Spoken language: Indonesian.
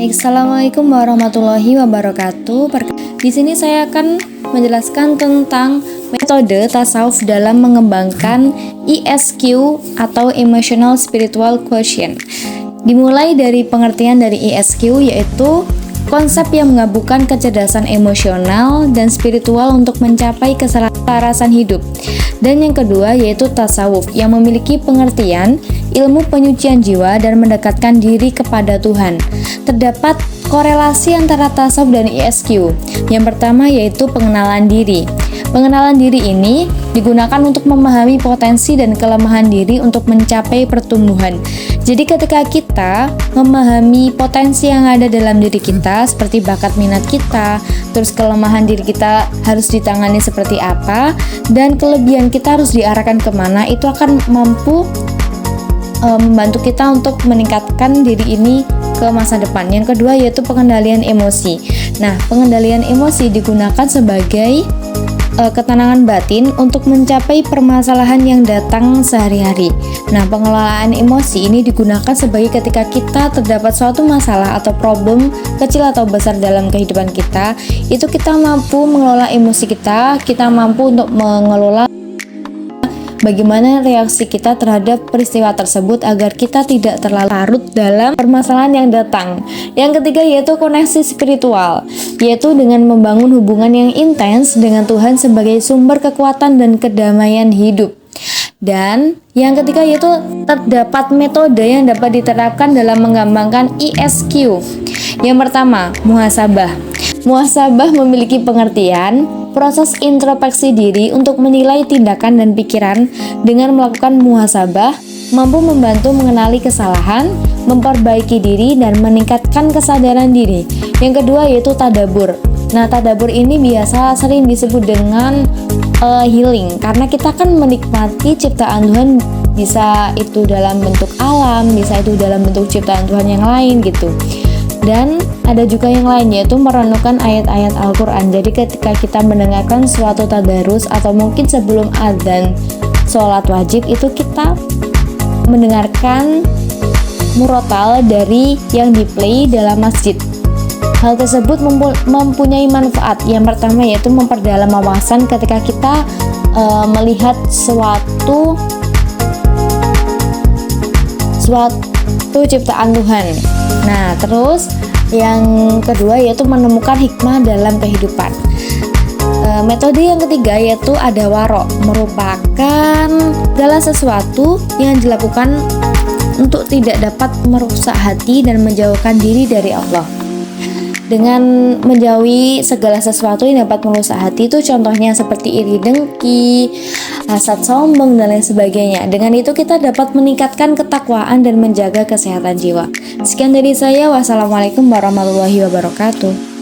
Assalamualaikum warahmatullahi wabarakatuh. Di sini saya akan menjelaskan tentang metode tasawuf dalam mengembangkan ESQ atau Emotional Spiritual Quotient. Dimulai dari pengertian dari ESQ, yaitu konsep yang menggabungkan kecerdasan emosional dan spiritual untuk mencapai keselarasan hidup. Dan yang kedua yaitu tasawuf yang memiliki pengertian ilmu penyucian jiwa dan mendekatkan diri kepada Tuhan. Terdapat korelasi antara tasawuf dan ESQ. Yang pertama yaitu pengenalan diri. Pengenalan diri ini digunakan untuk memahami potensi dan kelemahan diri untuk mencapai pertumbuhan. Jadi ketika kita memahami potensi yang ada dalam diri kita, seperti bakat minat kita, terus kelemahan diri kita harus ditangani seperti apa, dan kelebihan kita harus diarahkan kemana, itu akan mampu membantu kita untuk meningkatkan diri ini ke masa depan. Yang kedua yaitu pengendalian emosi. Nah, pengendalian emosi digunakan sebagai ketenangan batin untuk mencapai permasalahan yang datang sehari-hari. Nah, pengelolaan emosi ini digunakan sebagai ketika kita terdapat suatu masalah atau problem kecil atau besar dalam kehidupan kita, itu kita mampu mengelola emosi kita mampu untuk mengelola bagaimana reaksi kita terhadap peristiwa tersebut agar kita tidak terlalu larut dalam permasalahan yang datang. Yang ketiga yaitu koneksi spiritual, yaitu dengan membangun hubungan yang intens dengan Tuhan sebagai sumber kekuatan dan kedamaian hidup. Dan yang ketiga yaitu terdapat metode yang dapat diterapkan dalam mengembangkan ESQ. Yang pertama, muhasabah. Muhasabah memiliki pengertian proses introspeksi diri untuk menilai tindakan dan pikiran. Dengan melakukan muhasabah, mampu membantu mengenali kesalahan, memperbaiki diri, dan meningkatkan kesadaran diri. Yang kedua yaitu tadabur. Nah, tadabur ini biasa sering disebut dengan healing, karena kita kan menikmati ciptaan Tuhan, bisa itu dalam bentuk alam, bisa itu dalam bentuk ciptaan Tuhan yang lain gitu. Dan ada juga yang lain yaitu merenungkan ayat-ayat Al-Quran. Jadi ketika kita mendengarkan suatu tadarus atau mungkin sebelum adzan sholat wajib, itu kita mendengarkan murotal dari yang diplay dalam masjid. Hal tersebut mempunyai manfaat. Yang pertama yaitu memperdalam wawasan ketika kita melihat suatu ciptaan Tuhan. Nah, terus yang kedua yaitu menemukan hikmah dalam kehidupan. Metode yang ketiga yaitu ada warok, merupakan segala sesuatu yang dilakukan untuk tidak dapat merusak hati dan menjauhkan diri dari Allah. Dengan menjauhi segala sesuatu yang dapat merusak hati itu contohnya seperti iri dengki, hasad sombong, dan lain sebagainya. Dengan itu kita dapat meningkatkan ketakwaan dan menjaga kesehatan jiwa. Sekian dari saya. Wassalamualaikum warahmatullahi wabarakatuh.